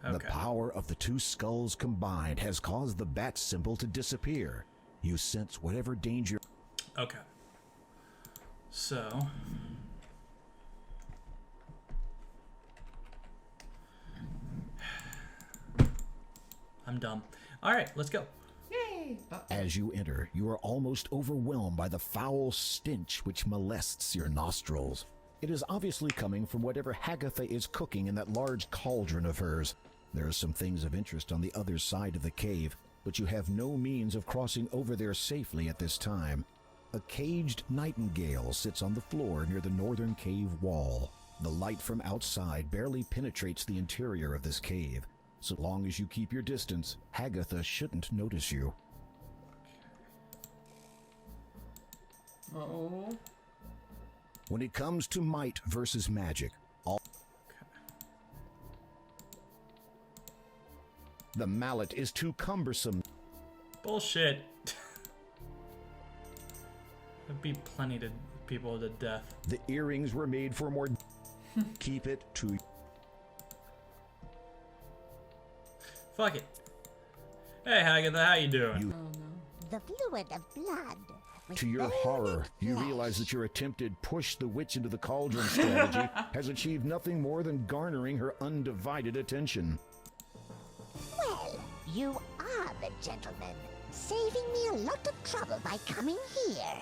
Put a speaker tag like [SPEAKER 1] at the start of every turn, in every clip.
[SPEAKER 1] Okay.
[SPEAKER 2] The power of the two skulls combined has caused the bat symbol to disappear. You sense whatever danger...
[SPEAKER 1] Okay. So... I'm dumb. Alright, let's go.
[SPEAKER 3] Yay!
[SPEAKER 2] As you enter, you are almost overwhelmed by the foul stench which molests your nostrils. It is obviously coming from whatever Hagatha is cooking in that large cauldron of hers. There are some things of interest on the other side of the cave, but you have no means of crossing over there safely at this time. A caged nightingale sits on the floor near the northern cave wall. The light from outside barely penetrates the interior of this cave. So long as you keep your distance, Hagatha shouldn't notice you.
[SPEAKER 3] Oh.
[SPEAKER 2] When it comes to might versus magic, the mallet is too cumbersome.
[SPEAKER 1] Bullshit. There'd be plenty to people to death.
[SPEAKER 2] The earrings were made for more... Keep it to...
[SPEAKER 1] Fuck it. Hey, Hagatha, how you doing?
[SPEAKER 2] You.
[SPEAKER 3] Oh no.
[SPEAKER 4] The fluid of blood. with
[SPEAKER 2] To your
[SPEAKER 4] bone
[SPEAKER 2] horror,
[SPEAKER 4] and
[SPEAKER 2] you
[SPEAKER 4] flesh.
[SPEAKER 2] realize that your attempted push the witch into the cauldron strategy has achieved nothing more than garnering her undivided attention.
[SPEAKER 4] Well, you are the gentleman, saving me a lot of trouble by coming here.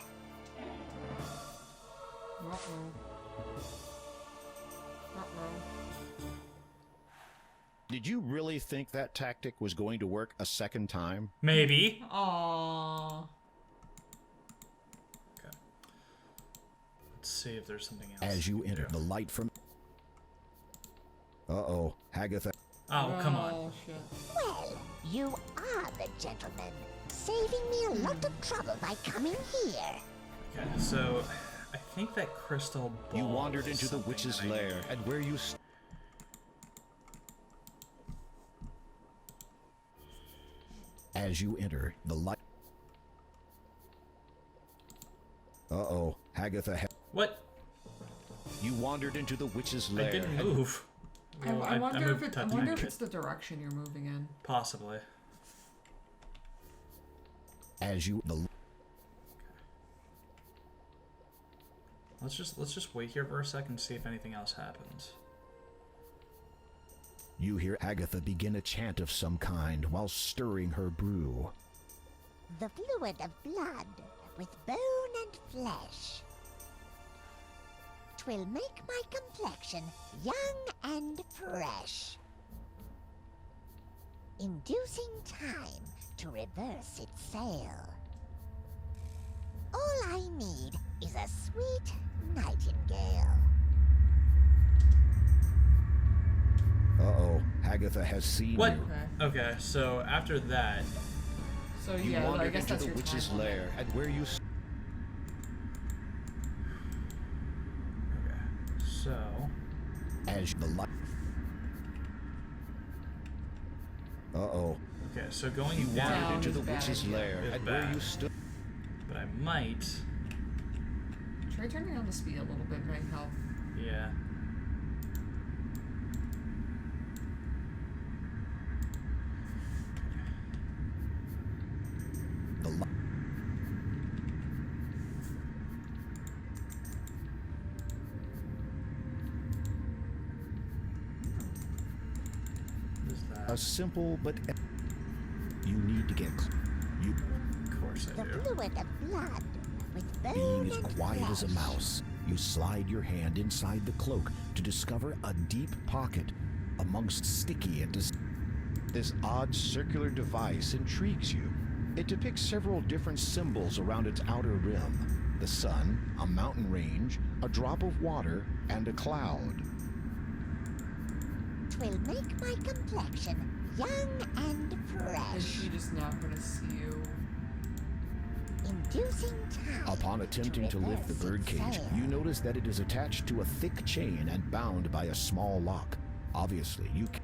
[SPEAKER 3] Uh-oh. Uh-oh.
[SPEAKER 2] Did you really think that tactic was going to work a second time?
[SPEAKER 1] Maybe.
[SPEAKER 3] Aww.
[SPEAKER 1] Okay. Let's see if there's something else.
[SPEAKER 2] As you
[SPEAKER 1] we can
[SPEAKER 2] enter,
[SPEAKER 1] do.
[SPEAKER 2] the light from... Uh-oh, Hagatha...
[SPEAKER 1] Oh, come on.
[SPEAKER 3] Oh, shit.
[SPEAKER 4] Well, you are the gentleman, saving me a lot of trouble by coming here.
[SPEAKER 1] Okay, so I think that crystal ball.
[SPEAKER 2] You wandered
[SPEAKER 1] is
[SPEAKER 2] into the
[SPEAKER 1] something
[SPEAKER 2] witch's
[SPEAKER 1] that I
[SPEAKER 2] lair,
[SPEAKER 1] need.
[SPEAKER 2] and where you... As you enter, the light... Uh-oh, Hagatha...
[SPEAKER 1] What?
[SPEAKER 2] You wandered into the witch's
[SPEAKER 1] I
[SPEAKER 2] lair.
[SPEAKER 1] didn't
[SPEAKER 2] and-
[SPEAKER 1] move.
[SPEAKER 3] I wonder
[SPEAKER 1] moved
[SPEAKER 3] if
[SPEAKER 1] a
[SPEAKER 3] I
[SPEAKER 1] tiny
[SPEAKER 3] wonder if
[SPEAKER 1] bit.
[SPEAKER 3] it's the direction you're moving in.
[SPEAKER 1] Possibly.
[SPEAKER 2] As you... The,
[SPEAKER 1] Let's just wait here for a second and see if anything else happens.
[SPEAKER 2] you hear Agatha begin a chant of some kind while stirring her brew.
[SPEAKER 4] The fluid of blood, with bone and flesh. 'Twill make my complexion young and fresh, inducing time to reverse its sail. All I need is a sweet nightingale.
[SPEAKER 2] Uh-oh, Agatha has seen
[SPEAKER 1] What?
[SPEAKER 2] you.
[SPEAKER 3] Okay.
[SPEAKER 1] Okay, so after that,
[SPEAKER 3] So
[SPEAKER 2] You
[SPEAKER 3] yeah, I
[SPEAKER 2] wandered
[SPEAKER 3] guess
[SPEAKER 2] into
[SPEAKER 3] that's
[SPEAKER 2] the
[SPEAKER 3] your
[SPEAKER 2] witch's
[SPEAKER 3] time limit.
[SPEAKER 2] lair, and where you...
[SPEAKER 1] okay, so
[SPEAKER 2] As the light... Uh-oh,
[SPEAKER 1] okay, so going
[SPEAKER 2] you
[SPEAKER 1] down,
[SPEAKER 2] wandered
[SPEAKER 3] Down
[SPEAKER 2] into
[SPEAKER 3] is
[SPEAKER 2] the
[SPEAKER 3] bad
[SPEAKER 2] witch's
[SPEAKER 3] idea.
[SPEAKER 2] lair,
[SPEAKER 1] Is
[SPEAKER 2] and where
[SPEAKER 1] bad.
[SPEAKER 2] you stood...
[SPEAKER 1] but I might,
[SPEAKER 3] Try turning down the speed a little bit, might help.
[SPEAKER 1] yeah.
[SPEAKER 2] The light...
[SPEAKER 1] Is that?
[SPEAKER 2] A simple but... You need to get... You...
[SPEAKER 1] Of course I
[SPEAKER 4] The
[SPEAKER 1] do.
[SPEAKER 4] fluid of blood, with bone
[SPEAKER 2] Being as
[SPEAKER 4] and
[SPEAKER 2] quiet as a
[SPEAKER 4] flesh.
[SPEAKER 2] mouse, you slide your hand inside the cloak to discover a deep pocket amongst sticky and This odd circular device intrigues you. It depicts several different symbols around its outer rim. The sun, a mountain range, a drop of water, and a cloud.
[SPEAKER 4] 'Twill make my complexion young and
[SPEAKER 3] Is
[SPEAKER 4] fresh,
[SPEAKER 3] she just not gonna see you?
[SPEAKER 4] inducing time.
[SPEAKER 2] Upon attempting to lift the
[SPEAKER 4] reverse its
[SPEAKER 2] birdcage,
[SPEAKER 4] sail.
[SPEAKER 2] you notice that it is attached to a thick chain and bound by a small lock. Obviously, you can...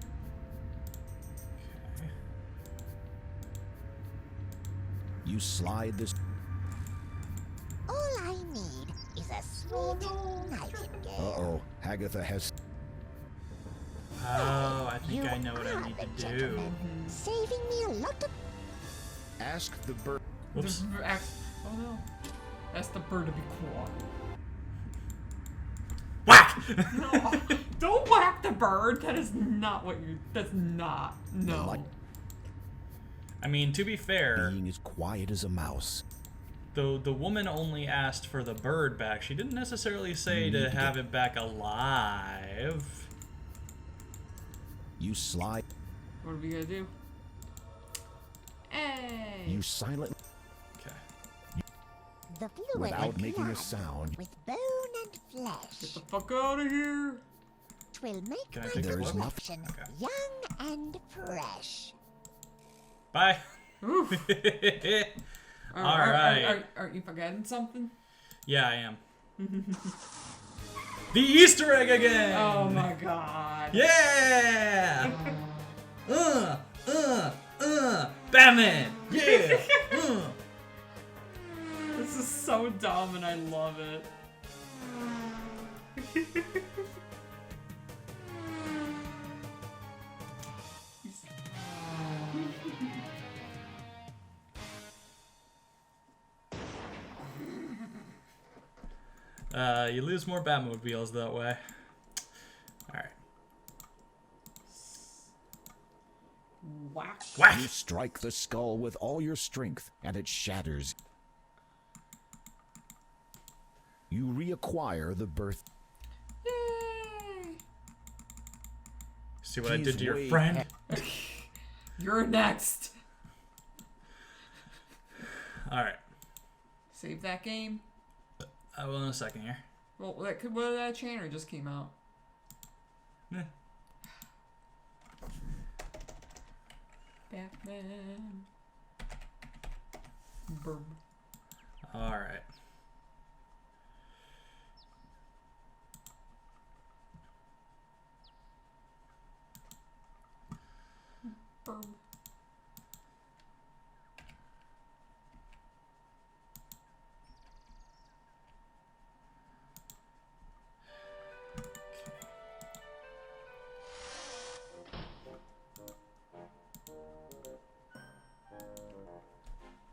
[SPEAKER 1] Okay.
[SPEAKER 2] You slide this...
[SPEAKER 4] All I need is a sweet nightingale.
[SPEAKER 2] Uh-oh, Agatha has...
[SPEAKER 1] Oh, I think
[SPEAKER 4] You
[SPEAKER 1] I know what I
[SPEAKER 4] are
[SPEAKER 1] need
[SPEAKER 4] the
[SPEAKER 1] to do.
[SPEAKER 4] gentleman, saving me a lot of...
[SPEAKER 2] Ask the bird.
[SPEAKER 1] Whoops.
[SPEAKER 3] Oh no. Ask the bird to be quiet.
[SPEAKER 1] Whack!
[SPEAKER 3] No, don't whack the bird. That is not what you. That's not. No.
[SPEAKER 2] Like-
[SPEAKER 1] I mean, to be fair,
[SPEAKER 2] Being as quiet as a mouse.
[SPEAKER 1] the woman only asked for the bird back. She didn't necessarily say to have it back alive.
[SPEAKER 2] You slide.
[SPEAKER 3] What are we gonna do? Hey.
[SPEAKER 2] You silent
[SPEAKER 1] Okay.
[SPEAKER 4] The fluid
[SPEAKER 2] without
[SPEAKER 4] and
[SPEAKER 2] making a
[SPEAKER 4] blood
[SPEAKER 2] sound.
[SPEAKER 4] with bone and
[SPEAKER 3] Get
[SPEAKER 4] flesh
[SPEAKER 3] the fuck out of here.
[SPEAKER 4] will make
[SPEAKER 1] Can I
[SPEAKER 4] my
[SPEAKER 1] take
[SPEAKER 2] a look?
[SPEAKER 4] complexion
[SPEAKER 1] Okay.
[SPEAKER 4] young and fresh.
[SPEAKER 1] Bye.
[SPEAKER 3] Oof.
[SPEAKER 1] All right.
[SPEAKER 3] Aren't you forgetting something?
[SPEAKER 1] Yeah, I am. The Easter egg again!
[SPEAKER 3] Oh my god.
[SPEAKER 1] Yeah! Batman! Yeah!
[SPEAKER 3] This is so dumb and I love it.
[SPEAKER 1] You lose more Batmobiles that way. Alright.
[SPEAKER 3] Whack.
[SPEAKER 1] Whack!
[SPEAKER 2] You strike the skull with all your strength, and it shatters. You reacquire the birth.
[SPEAKER 3] Yay!
[SPEAKER 1] See what I
[SPEAKER 2] He's
[SPEAKER 1] did to your
[SPEAKER 2] way
[SPEAKER 1] friend?
[SPEAKER 3] You're next.
[SPEAKER 1] Alright.
[SPEAKER 3] Save that game.
[SPEAKER 1] I will in a second here.
[SPEAKER 3] Well, that channel just came out.
[SPEAKER 1] Eh.
[SPEAKER 3] Batman. Burb.
[SPEAKER 1] Alright.
[SPEAKER 3] Burb.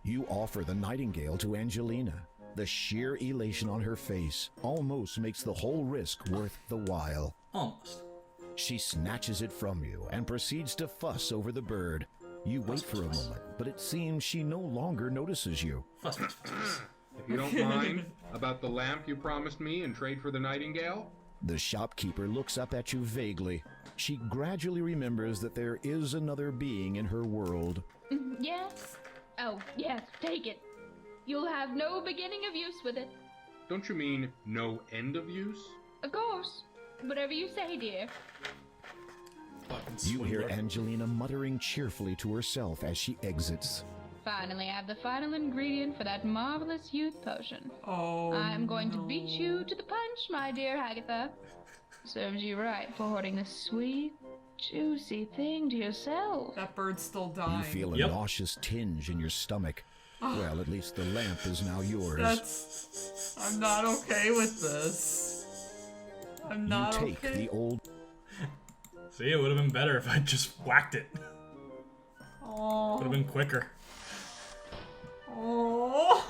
[SPEAKER 2] You offer the nightingale to Angelina. The sheer elation on her face almost makes the whole risk worth the while.
[SPEAKER 1] Almost.
[SPEAKER 2] She snatches it from you and proceeds to fuss over the bird. You wait for a moment, but it seems she no longer notices you.
[SPEAKER 1] Fuss, fuss, fuss, fuss.
[SPEAKER 5] If you don't mind, about the lamp you promised me in trade for the nightingale?
[SPEAKER 2] The shopkeeper looks up at you vaguely. She gradually remembers that there is another being in her world.
[SPEAKER 6] Yes? Oh, yes, take it. You'll have no beginning of use with it.
[SPEAKER 5] Don't you mean no end of use?
[SPEAKER 6] Of course. Whatever you say, dear.
[SPEAKER 1] Fucking
[SPEAKER 2] You hear
[SPEAKER 1] swindler.
[SPEAKER 2] Angelina muttering cheerfully to herself as she exits.
[SPEAKER 6] Finally, I have the final ingredient for that marvelous youth potion.
[SPEAKER 3] Oh.
[SPEAKER 6] I'm going to beat
[SPEAKER 3] no.
[SPEAKER 6] you to the punch, my dear Agatha. Serves you right for hoarding this sweet, juicy thing to yourself.
[SPEAKER 3] That bird's still dying.
[SPEAKER 2] You feel a
[SPEAKER 1] Yep.
[SPEAKER 2] nauseous tinge in your stomach. Well, at least the lamp is now yours.
[SPEAKER 3] That's. I'm not okay with this. I'm
[SPEAKER 2] You
[SPEAKER 3] not
[SPEAKER 2] take
[SPEAKER 3] okay.
[SPEAKER 2] the old.
[SPEAKER 1] See, it would have been better if I just whacked it.
[SPEAKER 3] Oh.
[SPEAKER 1] Would have been quicker.
[SPEAKER 3] Oh.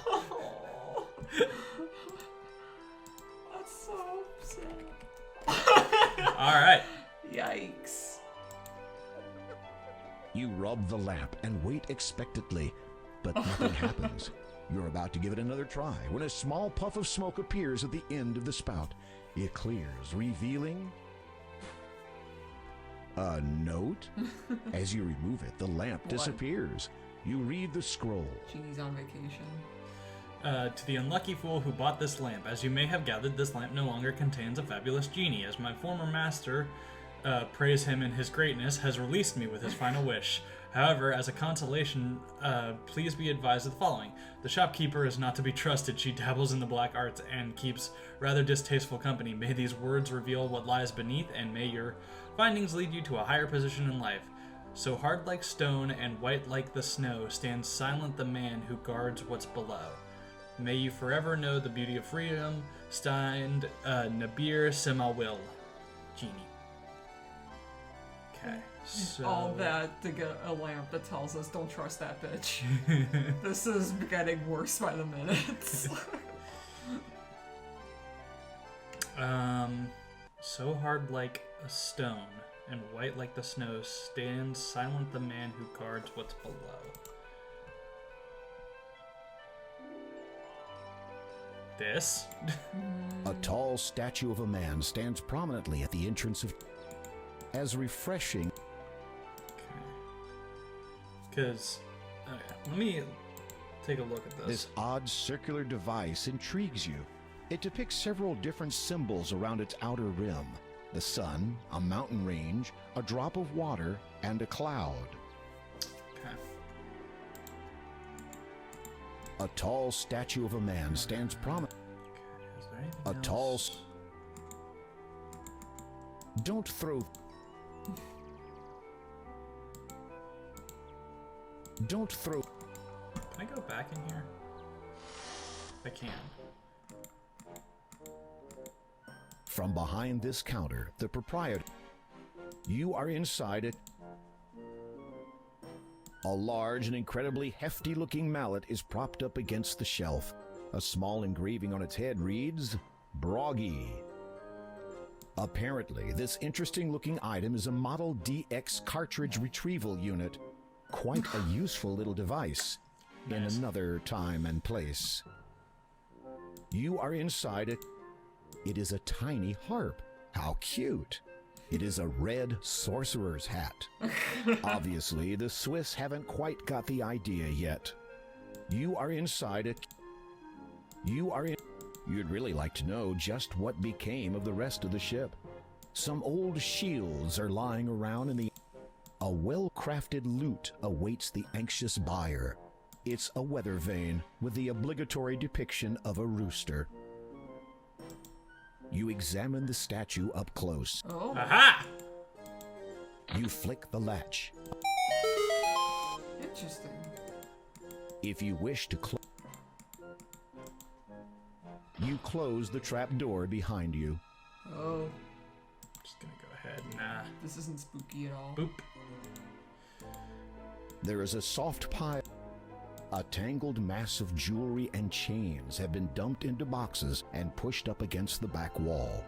[SPEAKER 3] That's so upsetting.
[SPEAKER 1] Alright.
[SPEAKER 3] Yikes.
[SPEAKER 2] You rub the lamp and wait expectantly, but nothing happens. You're about to give it another try when a small puff of smoke appears at the end of the spout. It clears, revealing a note. As you remove it, the lamp
[SPEAKER 3] What?
[SPEAKER 2] disappears. You read the scroll.
[SPEAKER 3] Genie's on vacation.
[SPEAKER 1] To the unlucky fool who bought this lamp, as you may have gathered, this lamp no longer contains a fabulous genie, as my former master, praise him in his greatness, has released me with his final wish. However, as a consolation, please be advised of the following. The shopkeeper is not to be trusted. She dabbles in the black arts and keeps rather distasteful company. May these words reveal what lies beneath, and may your findings lead you to a higher position in life. So hard like stone and white like the snow stands silent the man who guards what's below. May you forever know the beauty of freedom. Signed, Nabir Semawil, Genie. Okay, so
[SPEAKER 3] All that to get a lamp that tells us don't trust that bitch. This is getting worse by the minute.
[SPEAKER 1] So hard like a stone and white like the snow stands silent the man who guards what's below. This?
[SPEAKER 2] A tall statue of a man stands prominently at the entrance of... As refreshing...
[SPEAKER 1] Because, let me take a look at
[SPEAKER 2] This odd circular device intrigues you. It depicts several different symbols around its outer rim. The sun, a mountain range, a drop of water, and a cloud.
[SPEAKER 1] Okay.
[SPEAKER 2] A tall statue of a man stands prominent.
[SPEAKER 1] Is there anything
[SPEAKER 2] A
[SPEAKER 1] else?
[SPEAKER 2] tall... Don't throw... Don't throw...
[SPEAKER 1] Can I go back in here? I can.
[SPEAKER 2] From behind this counter, the proprietor... You are inside it. A large and incredibly hefty-looking mallet is propped up against the shelf. A small engraving on its head reads, Broggy. Apparently, this interesting-looking item is a Model DX cartridge retrieval unit. Quite a useful little device. In
[SPEAKER 1] Nice.
[SPEAKER 2] another time and place. You are inside it. It is a tiny harp. How cute. It is a red sorcerer's hat. Obviously, the Swiss haven't quite got the idea yet. You are inside it. You are in... You'd really like to know just what became of the rest of the ship. Some old shields are lying around in the... A well-crafted loot awaits the anxious buyer. It's a weather vane with the obligatory depiction of a rooster. You examine the statue up close.
[SPEAKER 3] Oh,
[SPEAKER 1] Aha!
[SPEAKER 2] You flick the latch.
[SPEAKER 3] interesting.
[SPEAKER 2] If you wish to close... You close the trap door behind you.
[SPEAKER 3] Oh,
[SPEAKER 1] Just gonna go ahead. Nah.
[SPEAKER 3] this isn't spooky at all.
[SPEAKER 1] Boop.
[SPEAKER 2] There is a soft pile. A tangled mass of jewelry and chains have been dumped into boxes and pushed up against the back wall.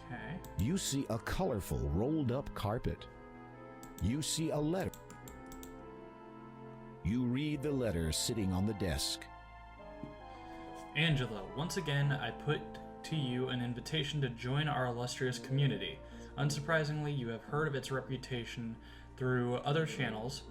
[SPEAKER 1] Okay.
[SPEAKER 2] You see a colorful rolled up carpet. You see a letter. You read the letter sitting on the desk.
[SPEAKER 1] Angelo, once again, I put to you an invitation to join our illustrious community. Unsurprisingly, you have heard of its reputation through other channels.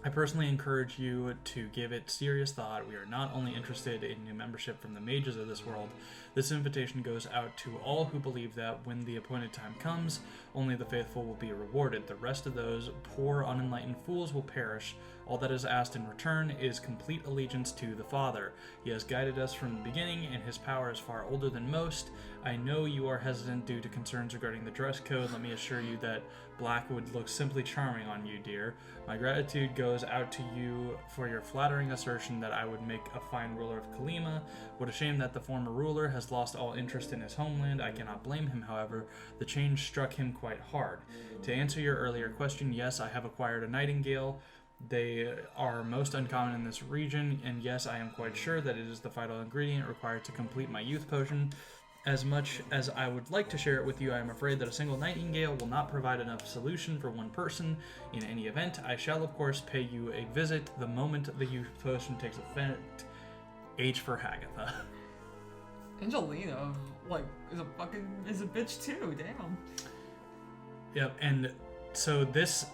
[SPEAKER 1] I personally encourage you to give it serious thought. We are not only interested in new membership from the mages of this world. This invitation goes out to all who believe that when the appointed time comes, only the faithful will be rewarded. The rest of those poor, unenlightened fools will perish. All that is asked in return is complete allegiance to the Father. He has guided us from the beginning, and his power is far older than most. I know you are hesitant due to concerns regarding the dress code. Let me assure you that black would look simply charming on you, dear. My gratitude goes out to you for your flattering assertion that I would make a fine ruler of Kalima. What a shame that the former ruler has lost all interest in his homeland. I cannot blame him, however. The change struck him quite hard. To answer your earlier question, yes, I have acquired a nightingale. They are most uncommon in this region, and yes, I am quite sure that it is the vital ingredient required to complete my youth potion. As much as I would like to share it with you, I am afraid that a single nightingale will not provide enough solution for one person. In any event, I shall of course pay you a visit the moment the youth potion takes effect. H for Hagatha.
[SPEAKER 3] Angelina, like, is a bitch too. Damn.
[SPEAKER 1] Yep, and so this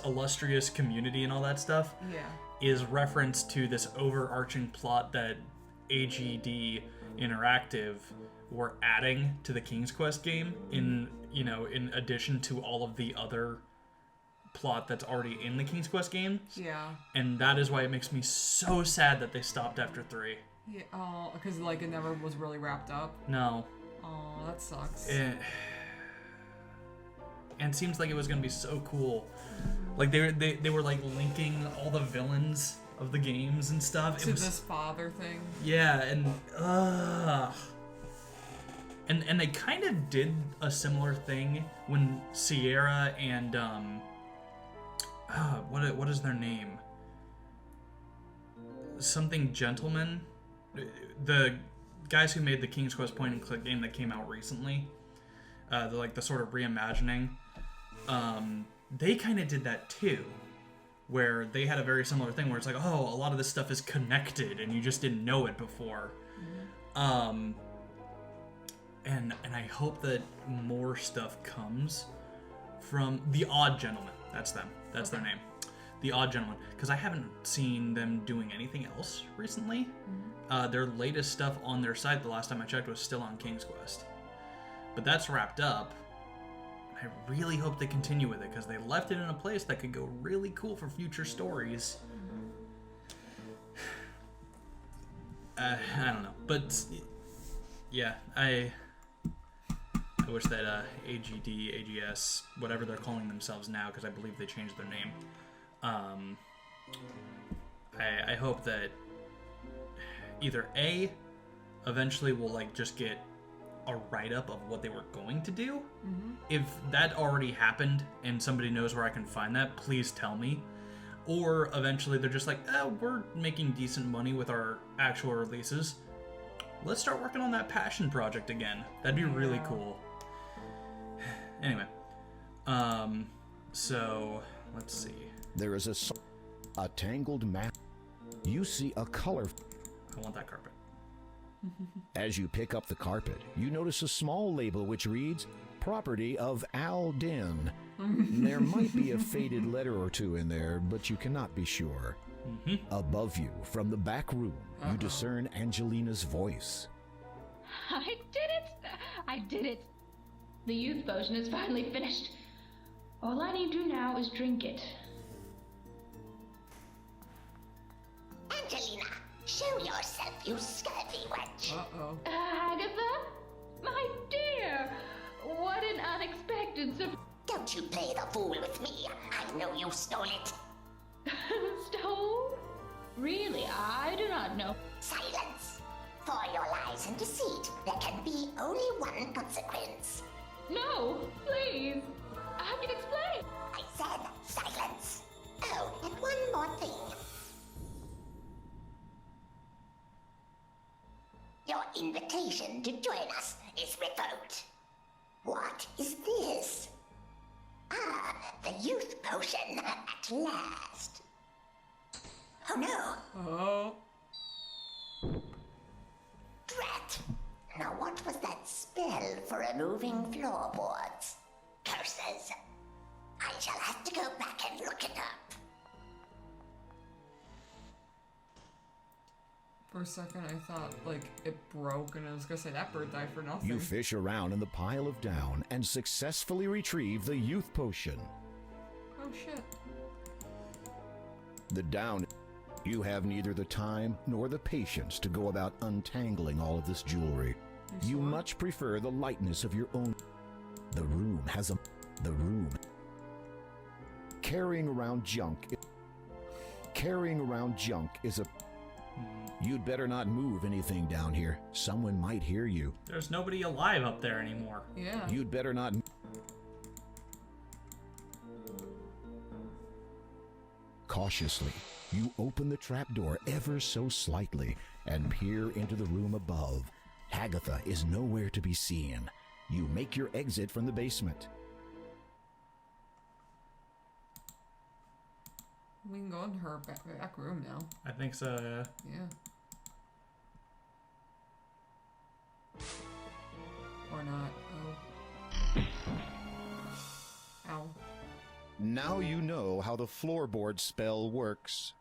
[SPEAKER 1] illustrious community and all that stuff
[SPEAKER 3] Yeah.
[SPEAKER 1] is reference to this overarching plot that AGD Interactive were adding to the King's Quest game in addition to all of the other plot that's already in the King's Quest game.
[SPEAKER 3] Yeah.
[SPEAKER 1] And that is why it makes me so sad that they stopped after 3.
[SPEAKER 3] Yeah. Oh, because like it never was really wrapped up.
[SPEAKER 1] No.
[SPEAKER 3] Oh, that sucks.
[SPEAKER 1] And it seems like it was going to be so cool. Like they were like linking all the villains of the games and stuff.
[SPEAKER 3] To this father thing.
[SPEAKER 1] Yeah, and And they kind of did a similar thing when Sierra and what is their name? Something Gentleman, the guys who made the King's Quest point and click game that came out recently, the sort of reimagining. They kind of did that too, where they had a very similar thing where it's like, oh, a lot of this stuff is connected and you just didn't know it before. And I hope that more stuff comes from The Odd Gentleman. That's them. That's their name. The Odd Gentleman. Because I haven't seen them doing anything else recently. Their latest stuff on their site, the last time I checked, was still on King's Quest. But that's wrapped up. I really hope they continue with it, because they left it in a place that could go really cool for future stories. I don't know. But, yeah, I wish that AGD, AGS, whatever they're calling themselves now, because I believe they changed their name. I hope that either A, eventually we'll like just get a write-up of what they were going to do. If that already happened and somebody knows where I can find that, please tell me. Or eventually they're just like, we're making decent money with our actual releases. Let's start working on that passion project again. That'd be really cool. Anyway, so let's see.
[SPEAKER 2] There is a tangled map. You see a color.
[SPEAKER 1] I want that carpet.
[SPEAKER 2] As you pick up the carpet, you notice a small label which reads, "Property of Al Din." There might be a faded letter or two in there, but you cannot be sure. Above you, from the back room, you discern Angelina's voice.
[SPEAKER 6] I did it! I did it! The youth potion is finally finished. All I need to do now is drink it.
[SPEAKER 4] Angelina, show yourself, you scurvy wench.
[SPEAKER 6] Agatha? My dear! What an unexpected surprise.
[SPEAKER 4] Don't you play the fool with me. I know you stole it.
[SPEAKER 6] Stole? Really, I do not know.
[SPEAKER 4] Silence. For your lies and deceit, there can be only one consequence.
[SPEAKER 6] No, please. I can explain.
[SPEAKER 4] I said silence. Oh, and one more thing. Your invitation to join us is revoked. What is this? Ah, the youth potion at last. Oh no. Drat. Now what was that spell for removing floorboards? Curses. I shall have to go back and look it up.
[SPEAKER 3] For a second, I thought, like, it broke, and I was gonna say that bird died for nothing.
[SPEAKER 2] You fish around in the pile of down and successfully retrieve the youth potion.
[SPEAKER 3] Oh, shit.
[SPEAKER 2] The down. You have neither the time nor the patience to go about untangling all of this jewelry. You much prefer the lightness of your own. The room has a... The room. Carrying around junk is a... You'd better not move anything down here. Someone might hear you.
[SPEAKER 1] There's nobody alive up there anymore.
[SPEAKER 3] Yeah.
[SPEAKER 2] You'd better not... Cautiously, you open the trapdoor ever so slightly and peer into the room above. Agatha is nowhere to be seen. You make your exit from the basement.
[SPEAKER 3] We can go in her back room now.
[SPEAKER 1] I think so,
[SPEAKER 3] Yeah. Or not. Oh. Ow.
[SPEAKER 2] Now you know how the floorboard spell works.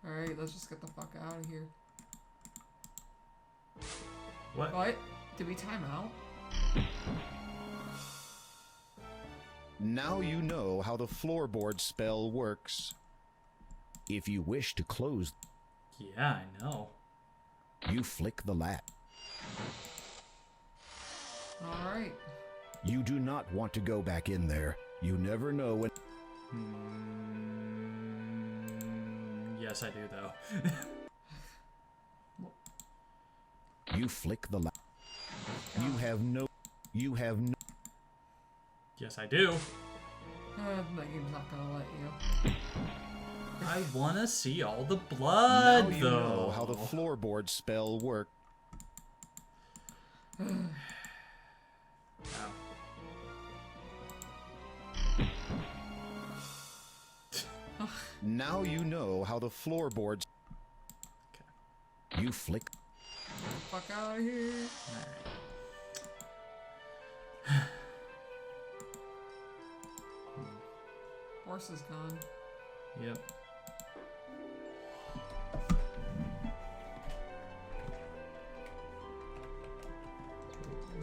[SPEAKER 3] Alright, let's just get the fuck out of here.
[SPEAKER 1] What?
[SPEAKER 3] What? Did we time out?
[SPEAKER 2] Now you know how the floorboard spell works. If you wish to close,
[SPEAKER 1] Yeah, I know.
[SPEAKER 2] you flick the latch.
[SPEAKER 3] Alright.
[SPEAKER 2] You do not want to go back in there. You never know when...
[SPEAKER 1] Yes, I do, though.
[SPEAKER 2] You flick the latch. You have no.
[SPEAKER 1] Yes, I do.
[SPEAKER 3] The game's not gonna let you.
[SPEAKER 1] I want to see all the blood,
[SPEAKER 2] Now you
[SPEAKER 1] though.
[SPEAKER 2] know how the floorboard spell works. Now you know how the floorboards. You flick.
[SPEAKER 3] Get the fuck out of here. Horse is gone.
[SPEAKER 1] Yep.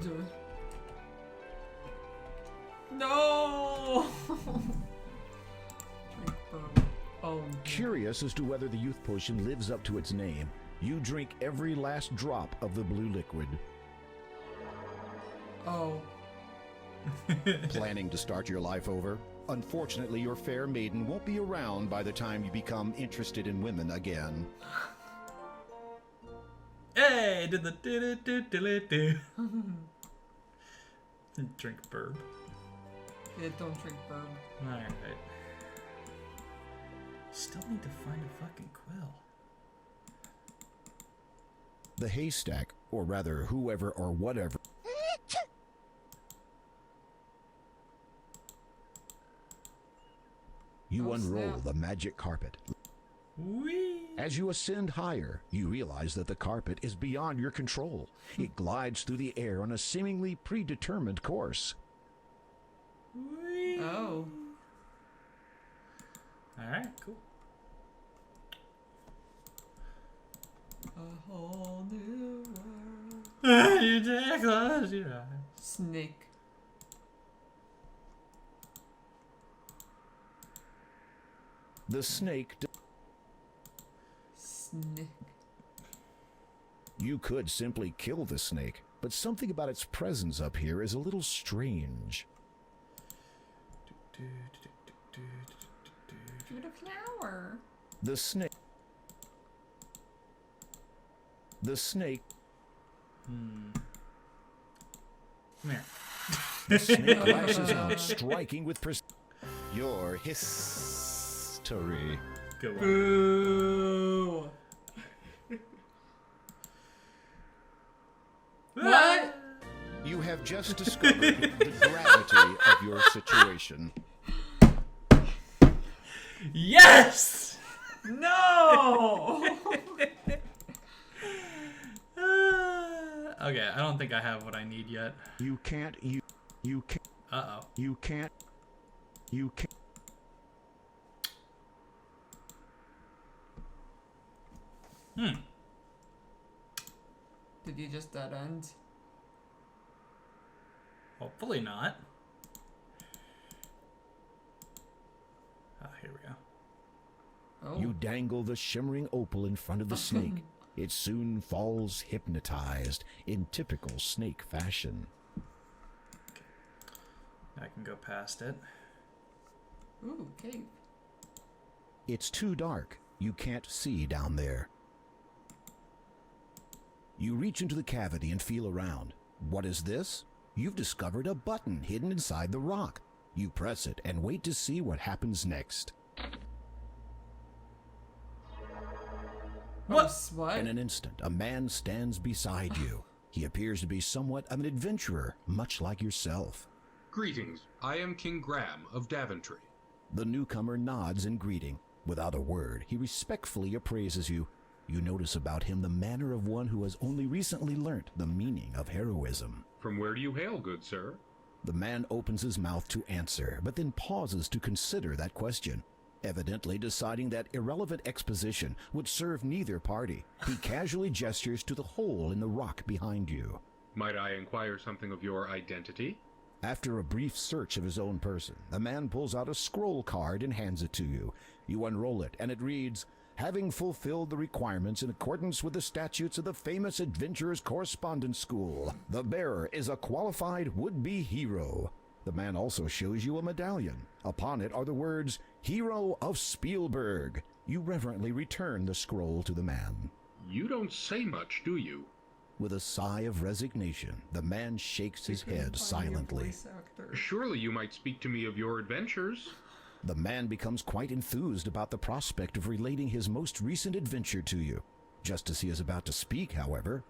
[SPEAKER 3] Do it. No! Drink bourbon. Oh.
[SPEAKER 2] Curious as to whether the youth potion lives up to its name, you drink every last drop of the blue liquid.
[SPEAKER 3] Oh.
[SPEAKER 2] Planning to start your life over? Unfortunately, your fair maiden won't be around by the time you become interested in women again.
[SPEAKER 1] Hey, did the do. Drink burb.
[SPEAKER 3] Yeah, don't drink bourbon.
[SPEAKER 1] Alright. Still need to find a fucking quill.
[SPEAKER 2] The haystack, or rather whoever or whatever. You
[SPEAKER 3] Oh,
[SPEAKER 2] unroll
[SPEAKER 3] snap.
[SPEAKER 2] the magic carpet.
[SPEAKER 1] Whee!
[SPEAKER 2] As you ascend higher, you realize that the carpet is beyond your control. It glides through the air on a seemingly predetermined course.
[SPEAKER 1] Whee!
[SPEAKER 3] Oh.
[SPEAKER 1] Alright, cool.
[SPEAKER 3] A whole new world.
[SPEAKER 1] You dare close your eyes.
[SPEAKER 3] Snake.
[SPEAKER 2] The snake.
[SPEAKER 3] Snake.
[SPEAKER 2] You could simply kill the snake, but something about its presence up here is a little strange.
[SPEAKER 3] Shoot a flower.
[SPEAKER 2] The snake. The snake.
[SPEAKER 1] Come here.
[SPEAKER 2] The snake lashes out, striking with precision. Your history.
[SPEAKER 1] Good one.
[SPEAKER 3] Boo! What?
[SPEAKER 2] You have just discovered the gravity of your situation.
[SPEAKER 1] Yes!
[SPEAKER 3] No!
[SPEAKER 1] Okay, I don't think I have what I need yet.
[SPEAKER 2] You can't. You can't.
[SPEAKER 1] Uh-oh.
[SPEAKER 2] You can't. You can't.
[SPEAKER 3] Did you just dead end?
[SPEAKER 1] Hopefully not. Ah, here we go.
[SPEAKER 3] Oh.
[SPEAKER 2] You dangle the shimmering opal in front of the snake. It soon falls hypnotized in typical snake fashion.
[SPEAKER 1] I can go past it.
[SPEAKER 3] Ooh, cave.
[SPEAKER 2] It's too dark. You can't see down there. You reach into the cavity and feel around. What is this? You've discovered a button hidden inside the rock. You press it and wait to see what happens next.
[SPEAKER 1] What?
[SPEAKER 3] Oh, what?
[SPEAKER 2] In an instant, a man stands beside you. He appears to be somewhat of an adventurer, much like yourself.
[SPEAKER 5] Greetings. I am King Graham of Daventry.
[SPEAKER 2] The newcomer nods in greeting. Without a word, he respectfully appraises you. You notice about him the manner of one who has only recently learnt the meaning of heroism.
[SPEAKER 5] From where do you hail, good sir?
[SPEAKER 2] The man opens his mouth to answer, but then pauses to consider that question. Evidently deciding that irrelevant exposition would serve neither party, he casually gestures to the hole in the rock behind you.
[SPEAKER 5] Might I inquire something of your identity?
[SPEAKER 2] After a brief search of his own person, the man pulls out a scroll card and hands it to you. You unroll it, and it reads, "Having fulfilled the requirements in accordance with the statutes of the famous Adventurers Correspondence School, the bearer is a qualified would-be hero." The man also shows you a medallion. Upon it are the words, "Hero of Spielberg." You reverently return the scroll to the man.
[SPEAKER 5] You don't say much, do you?
[SPEAKER 2] With a sigh of resignation, the man shakes his head silently.
[SPEAKER 3] Voice actor.
[SPEAKER 5] Surely you might speak to me of your adventures.
[SPEAKER 2] The man becomes quite enthused about the prospect of relating his most recent adventure to you. Just as he is about to speak, however,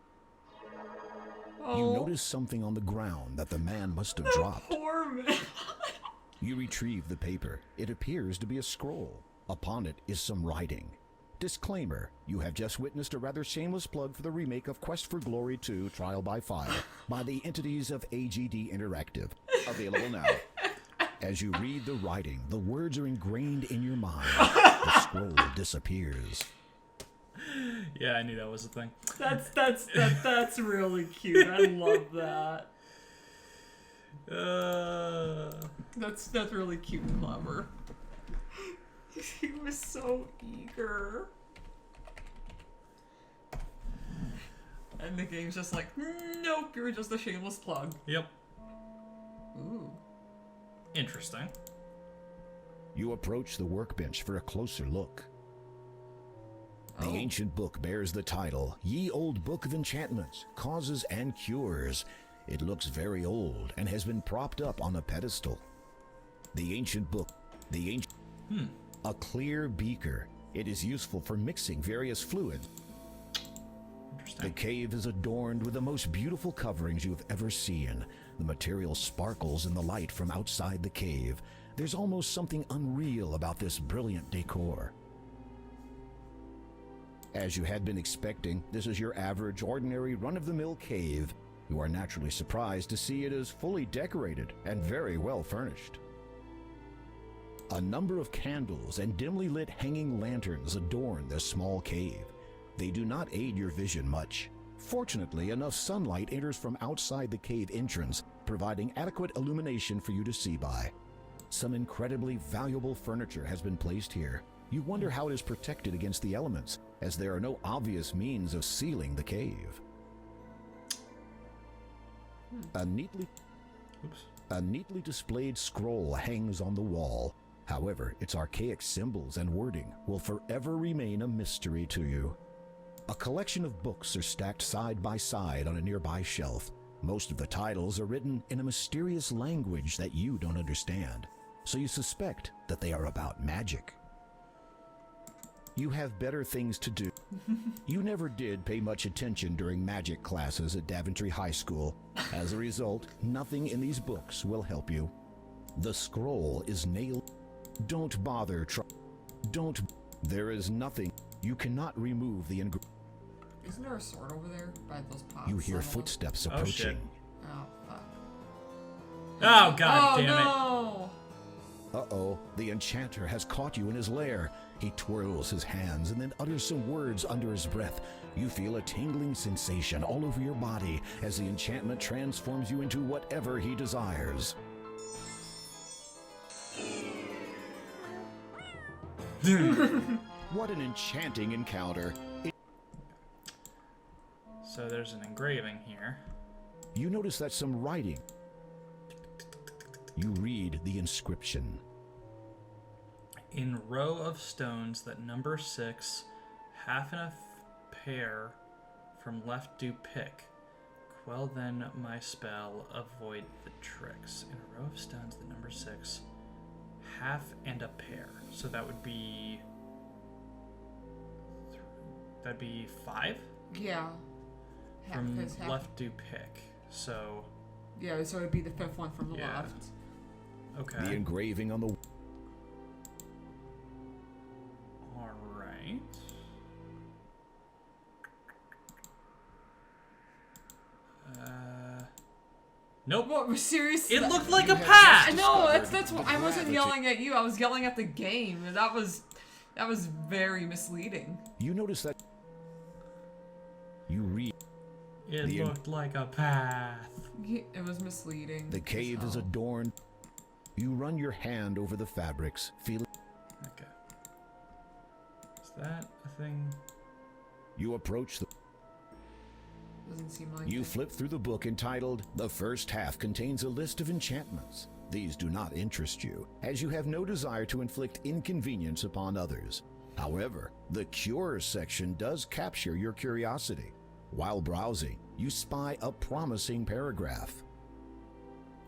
[SPEAKER 2] you notice something on the ground that the man must have dropped.
[SPEAKER 3] Poor man.
[SPEAKER 2] You retrieve the paper. It appears to be a scroll. Upon it is some writing. Disclaimer, you have just witnessed a rather shameless plug for the remake of Quest for Glory 2 Trial by Fire by the entities of AGD Interactive. Available now. As you read the writing, the words are ingrained in your mind. The scroll disappears.
[SPEAKER 1] Yeah, I knew that was a thing.
[SPEAKER 3] That's really cute. I love that. That's really cute and clever. He was so eager. And the game's just like, nope, you're just a shameless plug.
[SPEAKER 1] Yep.
[SPEAKER 3] Ooh.
[SPEAKER 1] Interesting.
[SPEAKER 2] You approach the workbench for a closer look. The ancient book bears the title, Ye Old Book of Enchantments, Causes and Cures. It looks very old and has been propped up on a pedestal. The ancient book, a clear beaker. It is useful for mixing various fluids.
[SPEAKER 1] Interesting.
[SPEAKER 2] The cave is adorned with the most beautiful coverings you have ever seen. The material sparkles in the light from outside the cave. There's almost something unreal about this brilliant decor. As you had been expecting, this is your average, ordinary, run-of-the-mill cave. You are naturally surprised to see it is fully decorated and very well furnished. A number of candles and dimly lit hanging lanterns adorn this small cave. They do not aid your vision much. Fortunately, enough sunlight enters from outside the cave entrance, providing adequate illumination for you to see by. Some incredibly valuable furniture has been placed here. You wonder how it is protected against the elements, as there are no obvious means of sealing the cave. A neatly displayed scroll hangs on the wall. However, its archaic symbols and wording will forever remain a mystery to you. A collection of books are stacked side by side on a nearby shelf. Most of the titles are written in a mysterious language that you don't understand, so you suspect that they are about magic. You have better things to do. You never did pay much attention during magic classes at Daventry High School. As a result, nothing in these books will help you. The scroll is nailed. Don't bother. There is nothing. You cannot remove the ingredient.
[SPEAKER 3] Isn't there a sword over there by those pots?
[SPEAKER 2] You hear footsteps approaching.
[SPEAKER 1] shit.
[SPEAKER 3] Oh, fuck.
[SPEAKER 1] Oh, god damn it.
[SPEAKER 3] No!
[SPEAKER 2] Uh-oh, the enchanter has caught you in his lair. He twirls his hands and then utters some words under his breath. You feel a tingling sensation all over your body as the enchantment transforms you into whatever he desires. What an enchanting encounter.
[SPEAKER 1] So there's an engraving here.
[SPEAKER 2] You notice that some writing. You read the inscription.
[SPEAKER 1] In row of stones that number 6, half in a pair from left do pick. Quell then my spell, avoid the tricks. In a row of stones that number 6, half and a pair. So that would be... That'd be 5?
[SPEAKER 3] Yeah.
[SPEAKER 1] From
[SPEAKER 3] Half.
[SPEAKER 1] left do pick. So...
[SPEAKER 3] Yeah, so it'd be the fifth one from the
[SPEAKER 1] Yeah.
[SPEAKER 3] left.
[SPEAKER 2] The
[SPEAKER 1] Okay.
[SPEAKER 2] engraving on the...
[SPEAKER 1] Alright. Nope.
[SPEAKER 3] What? Seriously?
[SPEAKER 1] It looked like
[SPEAKER 2] You
[SPEAKER 1] a
[SPEAKER 2] have
[SPEAKER 1] path!
[SPEAKER 3] I know. That's
[SPEAKER 2] discovered
[SPEAKER 3] what I wasn't
[SPEAKER 2] gravity.
[SPEAKER 3] yelling at you. I was yelling at the game, and that was very misleading.
[SPEAKER 2] You notice that... You read...
[SPEAKER 1] It
[SPEAKER 2] The-
[SPEAKER 1] looked like a path.
[SPEAKER 3] It was misleading.
[SPEAKER 2] The cave is
[SPEAKER 3] as hell.
[SPEAKER 2] adorned. You run your hand over the fabrics, feeling...
[SPEAKER 1] Okay. Is that a thing?
[SPEAKER 2] You approach the...
[SPEAKER 3] Doesn't seem like
[SPEAKER 2] You
[SPEAKER 3] it.
[SPEAKER 2] flip through the book entitled, The First Half contains a list of enchantments. These do not interest you, as you have no desire to inflict inconvenience upon others. However, the Cures section does capture your curiosity. While browsing, you spy a promising paragraph.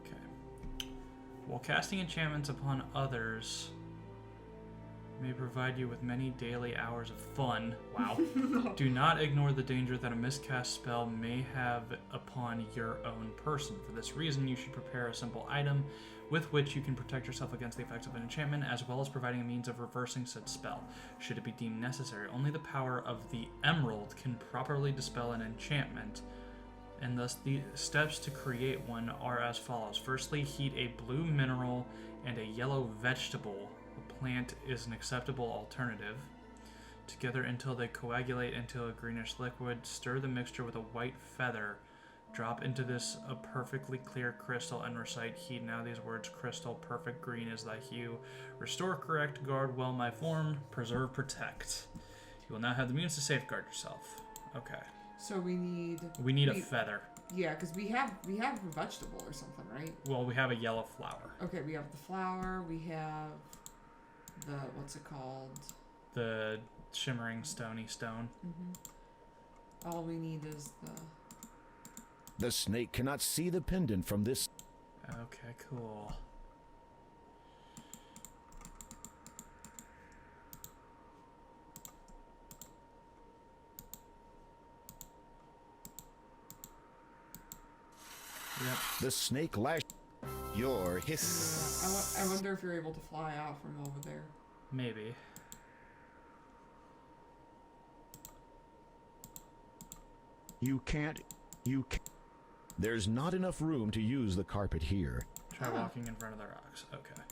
[SPEAKER 1] Okay. While casting enchantments upon others may provide you with many daily hours of fun. Wow. Do not ignore the danger that a miscast spell may have upon your own person. For this reason, you should prepare a simple item with which you can protect yourself against the effects of an enchantment, as well as providing a means of reversing said spell, should it be deemed necessary. Only the power of the emerald can properly dispel an enchantment, and thus the steps to create one are as follows. Firstly, heat a blue mineral and a yellow vegetable. A plant is an acceptable alternative. Together until they coagulate into a greenish liquid. Stir the mixture with a white feather. Drop into this a perfectly clear crystal and recite, heed now these words: crystal, perfect green is thy hue. Restore, correct, guard well my form, preserve, protect. You will now have the means to safeguard yourself. Okay.
[SPEAKER 3] So we need
[SPEAKER 1] a feather.
[SPEAKER 3] Yeah, because we have a vegetable or something, right?
[SPEAKER 1] Well, we have a yellow flower.
[SPEAKER 3] Okay, we have the flower, we have the, what's it called?
[SPEAKER 1] The shimmering stony stone.
[SPEAKER 3] Mm-hmm. All we need is
[SPEAKER 2] The snake cannot see the pendant from this.
[SPEAKER 1] Okay, cool. Yep.
[SPEAKER 2] The snake lash. Your hiss.
[SPEAKER 3] I wonder if you're able to fly out from over there.
[SPEAKER 1] Maybe.
[SPEAKER 2] You can't. There's not enough room to use the carpet here.
[SPEAKER 1] Try walking in front of the rocks. Okay.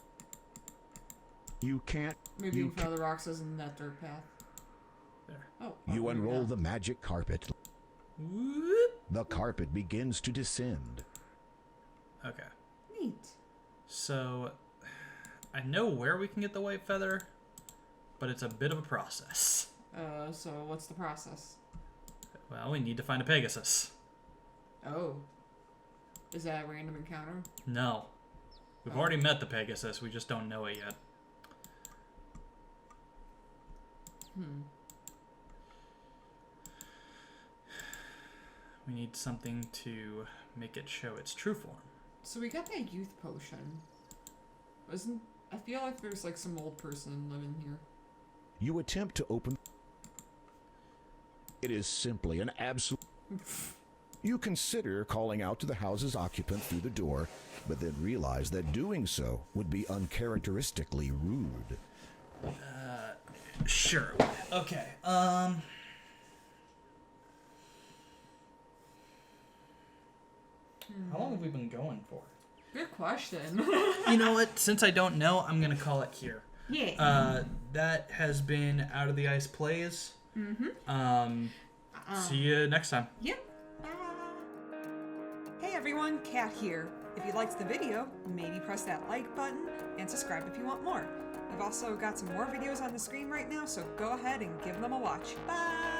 [SPEAKER 2] You can't.
[SPEAKER 3] Maybe in front of the rocks isn't that dirt path.
[SPEAKER 1] There.
[SPEAKER 3] Oh.
[SPEAKER 2] You unroll
[SPEAKER 3] yeah.
[SPEAKER 2] the magic carpet.
[SPEAKER 1] Whoop.
[SPEAKER 2] The carpet begins to descend.
[SPEAKER 1] Okay.
[SPEAKER 3] Neat.
[SPEAKER 1] So, I know where we can get the white feather, but it's a bit of a process.
[SPEAKER 3] So what's the process?
[SPEAKER 1] Well, we need to find a Pegasus.
[SPEAKER 3] Oh. Is that a random encounter?
[SPEAKER 1] No. We've already met the Pegasus, we just don't know it yet. We need something to make it show its true form.
[SPEAKER 3] So we got that youth potion. I feel like there's like some old person living here.
[SPEAKER 2] You attempt to open. It is simply an absolute. You consider calling out to the house's occupant through the door, but then realize that doing so would be uncharacteristically rude.
[SPEAKER 1] Sure. Okay. How long have we been going for?
[SPEAKER 3] Good question.
[SPEAKER 1] You know what? Since I don't know, I'm gonna call it here.
[SPEAKER 3] Yeah.
[SPEAKER 1] That has been Out of the Ice Plays.
[SPEAKER 3] Mm-hmm.
[SPEAKER 1] See you next time.
[SPEAKER 3] Yep. Hey everyone, Kat here. If you liked the video, maybe press that like button and subscribe if you want more. We've also got some more videos on the screen right now, so go ahead and give them a watch. Bye!